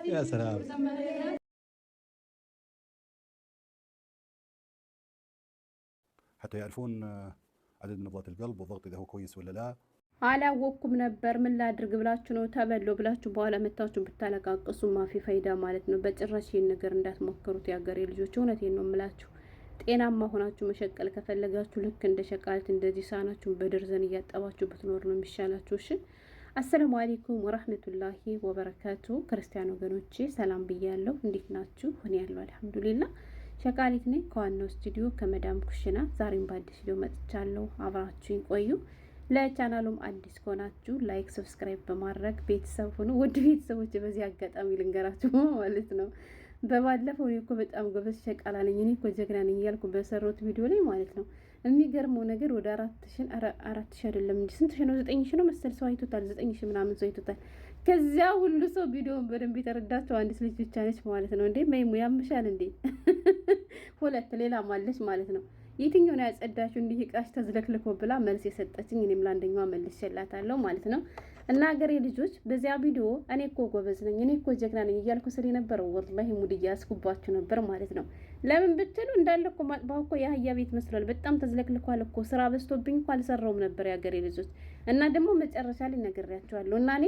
يا سلام. حتى يعرفون عدد نبضات القلب والضغط إذا هو كويس ولا لا. አላወቅኩም ነበር ምን ላድርግ ብላችሁ ነው ተበሎ ብላችሁ በኋላ መታችሁ ብታለቃቅሱ ማፊ ፋይዳ ማለት ነው። በጭራሽ ይሄን ነገር እንዳትሞክሩት ያገሬ ልጆች፣ እውነቴን ነው የምላችሁ። ጤናማ ሆናችሁ መሸቀል ከፈለጋችሁ ልክ እንደ ሸቃልት እንደዚህ ሳናችሁን በደርዘን እያጠባችሁ ብትኖር ነው የሚሻላችሁ። እሺ። አሰላሙ አለይኩም ወራህመቱላሂ ወበረካቱ። ክርስቲያን ወገኖቼ ሰላም ብያለሁ። እንዴት ናችሁ? እኔ ያለው አልሐምዱሊላህ ሸቃሊት ነኝ ከዋናው ስቱዲዮ ከመዳም ኩሽና። ዛሬም በአዲስ ቪዲዮ መጥቻለሁ። አብራችሁኝ ቆዩ። ለቻናሉም አዲስ ከሆናችሁ ላይክ፣ ሰብስክራይብ በማድረግ ቤተሰብ ሁኑ። ውድ ቤተሰቦች በዚህ አጋጣሚ ልንገራችሁ ማለት ነው። በባለፈው እኔ እኮ በጣም ጎበዝ ሸቃላ ነኝ፣ እኔ እኮ ጀግና ነኝ እያልኩ በሰሩት ቪዲዮ ላይ ማለት ነው። የሚገርመው ነገር ወደ 4,000 አይደለም እንጂ ስንት ሺህ ነው? 9,000 ነው መሰል ሰው አይቶታል። 9,000 ምናምን ሰው አይቶታል። ከዚያ ሁሉ ሰው ቪዲዮውን በደንብ የተረዳቸው አንዲት ልጅ ብቻ ነች ማለት ነው። እንዴ መይሙ ያምሻል እንዴ? ሁለት ሌላ ማለች ማለት ነው። የትኛውን ያጸዳችሁ እንዲህ እቃሽ ተዝለክልኮ ብላ መልስ የሰጠችኝ እኔም ለአንደኛዋ መልሼላታለሁ ማለት ነው። እና ሀገሬ ልጆች በዚያ ቪዲዮ እኔ እኮ ጎበዝ ነኝ፣ እኔ እኮ ጀግና ነኝ እያልኩ ስል የነበረው ወላሂ ሙድ እያስኩባችሁ ነበር ማለት ነው። ለምን ብትሉ እንዳለ እኮ ማጥባው እኮ የአህያ ቤት መስሏል። በጣም ተዝለክልኳል እኮ ስራ በዝቶብኝ እኮ አልሰራውም ነበር የሀገሬ ልጆች። እና ደግሞ መጨረሻ ላይ ነግሬያቸዋለሁ እና እኔ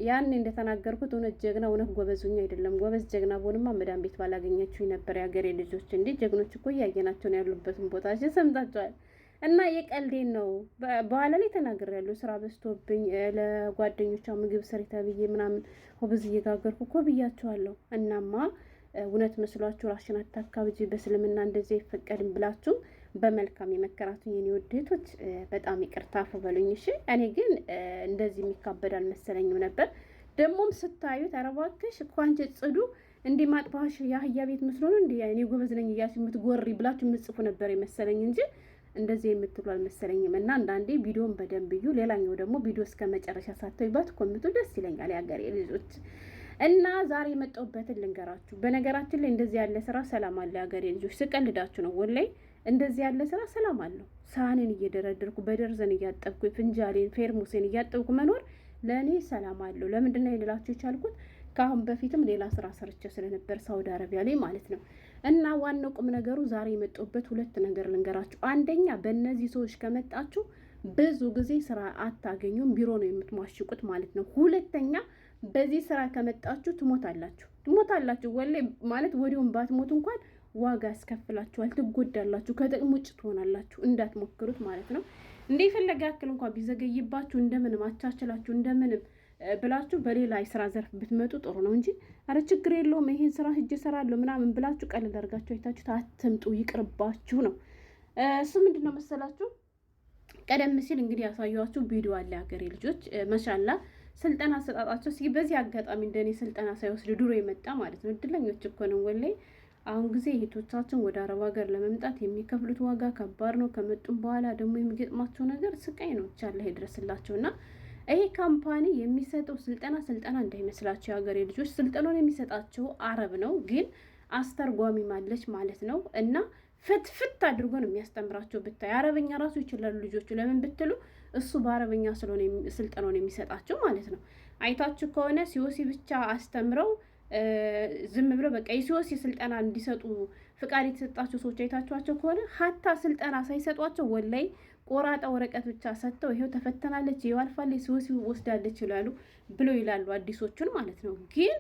ያን እንደተናገርኩት እውነት ጀግና እውነት ጎበዙኝ አይደለም። ጎበዝ ጀግና ቦንማ መዳም ቤት ባላገኘችው ነበር የሀገሬ ልጆች። እንዴ ጀግኖች እኮ እያየናቸው ነው ያሉበትን ቦታ ሰምታችኋል። እና የቀልዴን ነው። በኋላ ላይ ተናግሬያለሁ። ስራ በዝቶብኝ ለጓደኞቿ ምግብ ሰሪ ተብዬ ምናምን ሆብዝ እየጋገርኩ እኮ ብያቸዋለሁ። እናማ እውነት መስሏችሁ ራሽን አታካብጂ፣ በእስልምና እንደዚህ አይፈቀድም ብላችሁ በመልካም የመከራችሁ የኔ ውዴቶች በጣም ይቅርታ አፉ በሉኝ። እሺ እኔ ግን እንደዚህ የሚካበድ አልመሰለኝም ነበር። ደግሞም ስታዩት ኧረ እባክሽ እኮ አንቺ ጽዱ እንዲህ ማጥፋሽ የአህያ ቤት መስሎ ነው እንዲህ እኔ ጎበዝ ነኝ እያልሽ የምትጎሪ ብላችሁ የምትጽፉ ነበር የመሰለኝ እንጂ እንደዚህ የምትሉ አልመሰለኝም። እና አንዳንዴ ቪዲዮን በደንብ እዩ። ሌላኛው ደግሞ ቪዲዮ እስከ መጨረሻ ሳታዩባት ኮምቱ ደስ ይለኛል የሀገሬ ልጆች። እና ዛሬ የመጣሁበትን ልንገራችሁ። በነገራችን ላይ እንደዚህ ያለ ስራ ሰላም አለ የሀገሬ ልጆች። ስቀልዳችሁ ነው ወላይ። እንደዚህ ያለ ስራ ሰላም አለው። ሳህኔን እየደረደርኩ በደርዘን እያጠብኩ ፍንጃሌን ፌርሙሴን እያጠብኩ መኖር ለእኔ ሰላም አለው። ለምንድን ነው ልላችሁ የቻልኩት? ከአሁን በፊትም ሌላ ስራ ሰርቼ ስለነበር ሳውዲ አረቢያ ላይ ማለት ነው። እና ዋናው ቁም ነገሩ ዛሬ የመጣሁበት ሁለት ነገር ልንገራችሁ። አንደኛ በእነዚህ ሰዎች ከመጣችሁ ብዙ ጊዜ ስራ አታገኙም፣ ቢሮ ነው የምትሟሽቁት ማለት ነው። ሁለተኛ በዚህ ስራ ከመጣችሁ ትሞታላችሁ። ወላሂ ማለት ወዲያውም ባትሞቱ እንኳን ዋጋ ያስከፍላችኋል፣ ትጎዳላችሁ፣ ከጥቅም ውጭ ትሆናላችሁ። እንዳትሞክሩት ማለት ነው። እንደ የፈለገ ያክል እንኳን ቢዘገይባችሁ እንደምንም አቻችላችሁ እንደምንም ብላችሁ በሌላ የስራ ዘርፍ ብትመጡ ጥሩ ነው እንጂ አረ ችግር የለውም ይሄን ስራ ሂጅ እሰራለሁ ምናምን ብላችሁ ቀለል አድርጋችሁ አይታችሁ አትምጡ፣ ይቅርባችሁ ነው። እሱ ምንድን ነው መሰላችሁ? ቀደም ሲል እንግዲህ ያሳየኋችሁ ቪዲዮ አለ ሀገሬ ልጆች መሻላ ስልጠና አሰጣጣቸው። እስኪ በዚህ አጋጣሚ እንደኔ ስልጠና ሳይወስድ ድሮ የመጣ ማለት ነው እድለኞች እኮ ነው ወላሂ። አሁን ጊዜ እህቶቻችን ወደ አረብ ሀገር ለመምጣት የሚከፍሉት ዋጋ ከባድ ነው። ከመጡም በኋላ ደግሞ የሚገጥማቸው ነገር ስቃይ ነው። ቻላ ይድረስላቸው እና ይሄ ካምፓኒ የሚሰጠው ስልጠና እንዳይመስላቸው የሀገሬ ልጆች። ስልጠናውን የሚሰጣቸው አረብ ነው፣ ግን አስተርጓሚ ማለች ማለት ነው። እና ፍትፍት አድርጎ ነው የሚያስተምራቸው። ብታይ አረበኛ ራሱ ይችላሉ ልጆቹ። ለምን ብትሉ እሱ በአረበኛ ስለሆነ ስልጠናውን የሚሰጣቸው ማለት ነው። አይታችሁ ከሆነ ሲወሲ ብቻ አስተምረው ዝም ብለው በቃ የሲወሲ ስልጠና እንዲሰጡ ፍቃድ የተሰጣቸው ሰዎች አይታችኋቸው ከሆነ ሀታ ስልጠና ሳይሰጧቸው ወላይ ቆራጣ ወረቀት ብቻ ሰጥተው ይሄው ተፈተናለች፣ ይሄው አልፋለች፣ ሲወሲ ወስዳለች ይላሉ ብለው ይላሉ አዲሶቹን ማለት ነው። ግን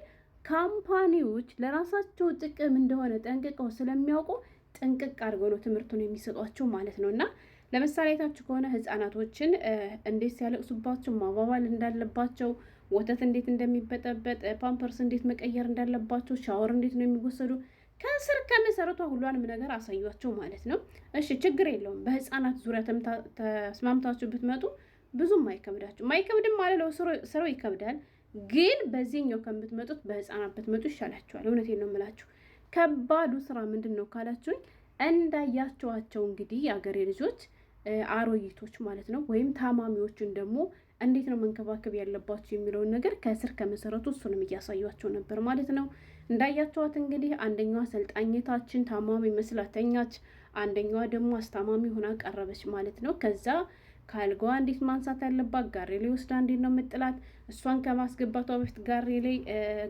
ካምፓኒዎች ለራሳቸው ጥቅም እንደሆነ ጠንቅቀው ስለሚያውቁ ጥንቅቅ አድርገው ነው ትምህርቱን የሚሰጧቸው ማለት ነው። እና ለምሳሌ አይታችሁ ከሆነ ህፃናቶችን እንዴት ሲያለቅሱባቸው ማባባል እንዳለባቸው፣ ወተት እንዴት እንደሚበጠበጥ፣ ፓምፐርስ እንዴት መቀየር እንዳለባቸው፣ ሻወር እንዴት ነው የሚወሰዱ ከስር ከመሰረቷ ሁሏንም ነገር አሳዩቸው ማለት ነው። እሺ ችግር የለውም። በህፃናት ዙሪያ ተስማምታችሁ ብትመጡ ብዙም አይከብድም ማለት ነው። ስራው ይከብዳል፣ ግን በዚህኛው ከምትመጡት በህፃናት ብትመጡ ይሻላችኋል። እውነቴን ነው የምላችሁ። ከባዱ ስራ ምንድን ነው ካላችሁኝ እንዳያቸዋቸው እንግዲህ የአገሬ ልጆች አሮይቶች ማለት ነው፣ ወይም ታማሚዎችን ደግሞ እንዴት ነው መንከባከብ ያለባቸው የሚለውን ነገር ከስር ከመሰረቱ እሱንም እያሳዩቸው ነበር ማለት ነው። እንዳያቸዋት እንግዲህ አንደኛዋ አሰልጣኝታችን ታማሚ መስላ ተኛች፣ አንደኛዋ ደግሞ አስታማሚ ሆና ቀረበች ማለት ነው። ከዛ ከአልጋዋ እንዴት ማንሳት ያለባት፣ ጋሪ ላይ ወስዳ እንዴት ነው የምጥላት፣ እሷን ከማስገባቷ በፊት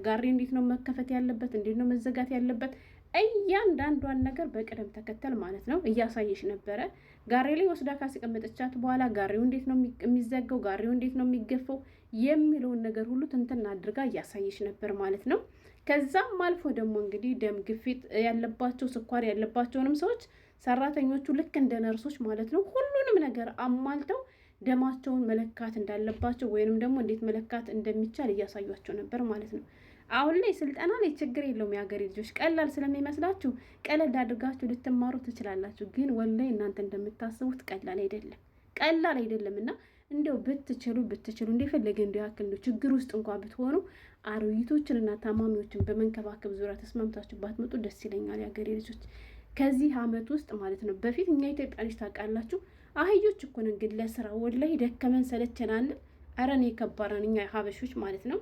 ጋሪ እንዴት ነው መከፈት ያለበት፣ እንዴት ነው መዘጋት ያለበት፣ እያንዳንዷን ነገር በቅደም ተከተል ማለት ነው እያሳየሽ ነበረ። ጋሪ ላይ ወስዳ ካስቀመጠቻት በኋላ ጋሪው እንዴት ነው የሚዘጋው፣ ጋሪው እንዴት ነው የሚገፈው የሚለውን ነገር ሁሉ ትንትና አድርጋ እያሳየሽ ነበር ማለት ነው። ከዛም አልፎ ደግሞ እንግዲህ ደም ግፊት ያለባቸው ስኳር ያለባቸውንም ሰዎች ሰራተኞቹ ልክ እንደ ነርሶች ማለት ነው ሁሉንም ነገር አሟልተው ደማቸውን መለካት እንዳለባቸው ወይንም ደግሞ እንዴት መለካት እንደሚቻል እያሳዩቸው ነበር ማለት ነው። አሁን ላይ ስልጠና ላይ ችግር የለውም። የሀገሬ ልጆች ቀላል ስለሚመስላችሁ ቀለል አድርጋችሁ ልትማሩ ትችላላችሁ። ግን ወላሂ እናንተ እንደምታስቡት ቀላል አይደለም እና እንደው ብትችሉ እንደፈለገ ያክል ነው ችግር ውስጥ እንኳን ብትሆኑ አሮጊቶችንና ታማሚዎችን በመንከባከብ ዙሪያ ተስማምታችሁ ባትመጡ ደስ ይለኛል የሀገሬ ልጆች። ከዚህ አመት ውስጥ ማለት ነው በፊት እኛ ኢትዮጵያ ልጅ ታውቃላችሁ አህዮች እኮ ነን፣ ግን ለስራ ወላሂ ደከመን ሰለቸናል። ኧረ እኔ ከባራን እኛ ሀበሾች ማለት ነው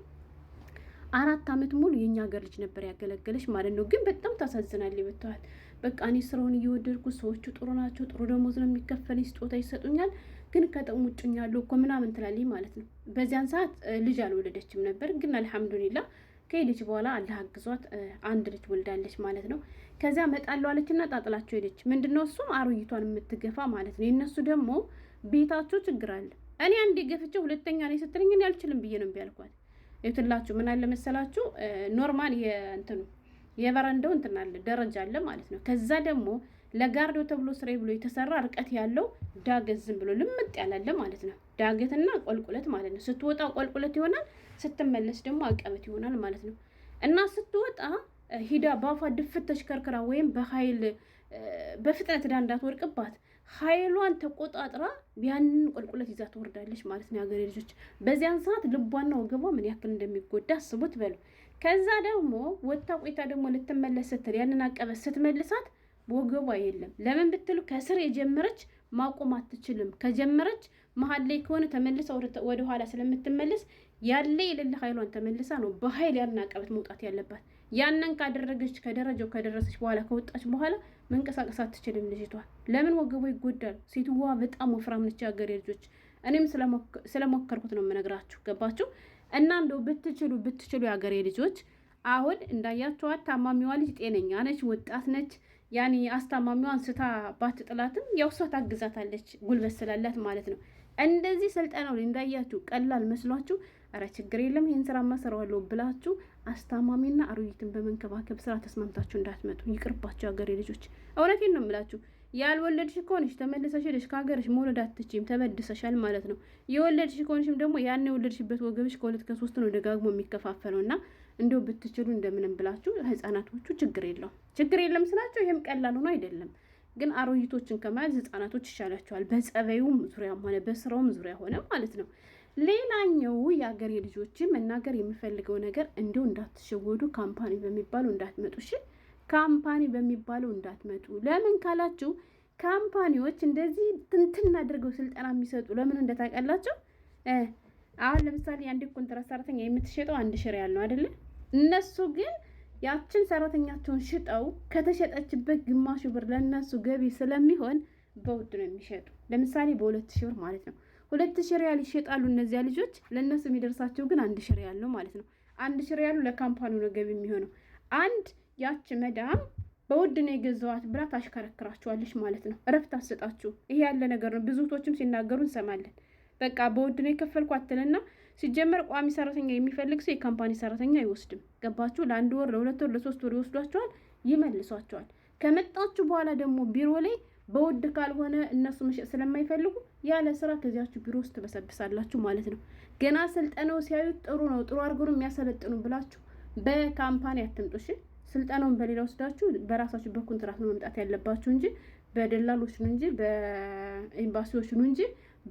4 አመት ሙሉ የኛ ሀገር ልጅ ነበር ያገለገለች ማለት ነው። ግን በጣም ታሳዝናለች ብትዋል። በቃ እኔ ስራውን እየወደድኩ ሰዎቹ ጥሩ ናቸው፣ ጥሩ ደሞዝ ነው የሚከፈለኝ፣ ስጦታ ይሰጡኛል፣ ግን ከጥቅም ውጭኛሉ እኮ ምናምን ትላለች ማለት ነው። በዚያን ሰዓት ልጅ አልወለደችም ነበር። ግን አልሐምዱሊላ ከሄደች በኋላ አላህ አግዟት አንድ ልጅ ወልዳለች ማለት ነው። ከዚያ መጣለው አለችና ጣጥላቸው ሄደች። ምንድነው እሱም አሮጊቷን የምትገፋ ማለት ነው። የእነሱ ደግሞ ቤታቸው ችግር አለ። እኔ አንዴ ገፍቼ ሁለተኛ እኔ ስትለኝ እኔ አልችልም ብዬ ነው እምቢ አልኳት። ይትላችሁ ምን አለ መሰላችሁ ኖርማል የበረንዳው እንትን አለ ደረጃ አለ ማለት ነው። ከዛ ደግሞ ለጋርዶ ተብሎ ስሬ ብሎ የተሰራ ርቀት ያለው ዳገት ዝም ብሎ ልምጥ ያላለ ማለት ነው። ዳገትና ቆልቁለት ማለት ነው። ስትወጣ ቆልቁለት ይሆናል፣ ስትመለስ ደግሞ አቀበት ይሆናል ማለት ነው። እና ስትወጣ ሂዳ ባፏ ድፍት ተሽከርክራ ወይም በኃይል በፍጥነት ዳ እንዳትወርቅባት ኃይሏን ተቆጣጥራ ያንን ቆልቁለት ይዛ ትወርዳለች ማለት ነው። የሀገሬ ልጆች በዚያን ሰዓት ልቧና ወገቧ ምን ያክል እንደሚጎዳ አስቡት በሉ። ከዛ ደግሞ ወታ ቆይታ ደግሞ ልትመለስ ስትል ያንን አቀበት ስትመልሳት ወገቧ የለም። ለምን ብትሉ ከስር የጀመረች ማቆም አትችልም። ከጀመረች መሀል ላይ ከሆነ ተመልሳ ወደ ኋላ ስለምትመለስ ያለ የሌለ ኃይሏን ተመልሳ ነው በኃይል ያንን አቀበት መውጣት ያለባት። ያንን ካደረገች ከደረጃው ከደረሰች በኋላ ከወጣች በኋላ መንቀሳቀስ አትችልም ልጅቷ። ለምን ወገቧ ይጎዳል። ሴትዋ በጣም ወፍራም ነች የሀገሬ ልጆች። እኔም ስለሞከርኩት ነው የምነግራችሁ። ገባችሁ? እና እንደው ብትችሉ የሀገሬ ልጆች አሁን እንዳያችኋት ታማሚዋ ልጅ ጤነኛ ነች፣ ወጣት ነች። ያኔ አስታማሚዋን ስታ ባትጥላትም ያው እሷ ታግዛታለች ጉልበት ስላላት ማለት ነው። እንደዚህ ስልጠናው ላይ እንዳያችሁ ቀላል መስሏችሁ አረ ችግር የለም ይሄን ስራ ማሰራዋለሁ ብላችሁ አስታማሚና አሮጊትን በመንከባከብ ስራ ተስማምታችሁ እንዳትመጡ ይቅርባችሁ ሀገሬ ልጆች። እውነቴን ነው የምላችሁ። ያልወለድሽ ከሆነሽ ተመልሰሽ ሄደሽ ከሀገርሽ መውለድ አትችይም፣ ተበድሰሻል ማለት ነው። የወለድሽ ከሆነሽም ደግሞ ያን የወለድሽበት ወገብሽ ከሁለት ከሶስት ነው ደጋግሞ የሚከፋፈለው እና እንደው ብትችሉ እንደምንም ብላችሁ ህፃናቶቹ ችግር የለም ስላቸው ይሄም ቀላል ሆኖ አይደለም። ግን አሮጊቶችን ከመያዝ ህፃናቶች ይሻላቸዋል፣ በጸባዩም ዙሪያም ሆነ በስራውም ዙሪያ ሆነ ማለት ነው። ሌላኛው የሀገሬ ልጆች መናገር የምፈልገው ነገር እንደው እንዳትሸወዱ፣ ካምፓኒ በሚባለው እንዳትመጡ። እሺ ካምፓኒ በሚባለው እንዳትመጡ። ለምን ካላችሁ ካምፓኒዎች እንደዚህ ትንትን አድርገው ስልጠና የሚሰጡ ለምን እንደታውቃላችሁ? አሁን ለምሳሌ አንድ ኮንትራት ሰራተኛ የምትሸጠው 1000 ሪያል ነው አይደለ? እነሱ ግን ያችን ሰራተኛቸውን ሽጠው ከተሸጠችበት ግማሹ ብር ለእነሱ ገቢ ስለሚሆን በውድ ነው የሚሸጡ። ለምሳሌ በ2000 ብር ማለት ነው 2000 ሪያል ይሸጣሉ እነዚያ ልጆች። ለእነሱ የሚደርሳቸው ግን 1000 ሪያል ነው ማለት ነው። 1000 ሪያሉ ለካምፓኒው ነው ገቢ የሚሆነው። አንድ ያች መዳም በውድ ነው የገዛዋት ብላ ታሽከረክራችኋለች ማለት ነው። እረፍት አትሰጣችሁ። ይሄ ያለ ነገር ነው። ብዙ እህቶችም ሲናገሩ እንሰማለን። በቃ በውድ ነው የከፈልኳት ትልና ሲጀመር ቋሚ ሰራተኛ የሚፈልግ ሰው የካምፓኒ ሰራተኛ አይወስድም። ገባችሁ? ለ1 ወር ለ2 ወር ለ3 ወር ይወስዷቸዋል፣ ይመልሷቸዋል። ከመጣችሁ በኋላ ደግሞ ቢሮ ላይ በውድ ካልሆነ እነሱ መሸጥ ስለማይፈልጉ ያለ ስራ ከዚያችሁ ቢሮ ውስጥ ተበሰብሳላችሁ ማለት ነው። ገና ስልጠናው ሲያዩት ጥሩ ነው ጥሩ አድርገው ነው የሚያሰለጥኑ ብላችሁ በካምፓኒ አትምጡ። እሺ ስልጠናውን በሌላ ወስዳችሁ በራሳችሁ በኮንትራት ነው መምጣት ያለባችሁ እንጂ በደላሎች ነው እንጂ በኤምባሲዎች ነው እንጂ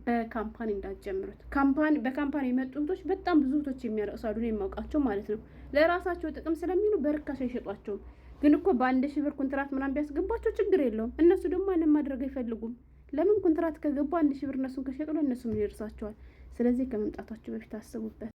በካምፓኒ እንዳትጀምሩት። በካምፓኒ የመጡ እህቶች በጣም ብዙ እህቶች የሚያለቅሳሉ ነው የማውቃቸው ማለት ነው። ለራሳቸው ጥቅም ስለሚሉ በርካሽ አይሸጧቸውም። ግን እኮ በ1000 ብር ኮንትራት ምናምን ቢያስገባቸው ችግር የለውም። እነሱ ደግሞ ያንን ማድረግ አይፈልጉም። ለምን ኮንትራት ከገቡ 1000 ብር እነሱን ከሸጡ ለእነሱ ምን ይደርሳቸዋል? ስለዚህ ከመምጣታችሁ በፊት አስቡበት።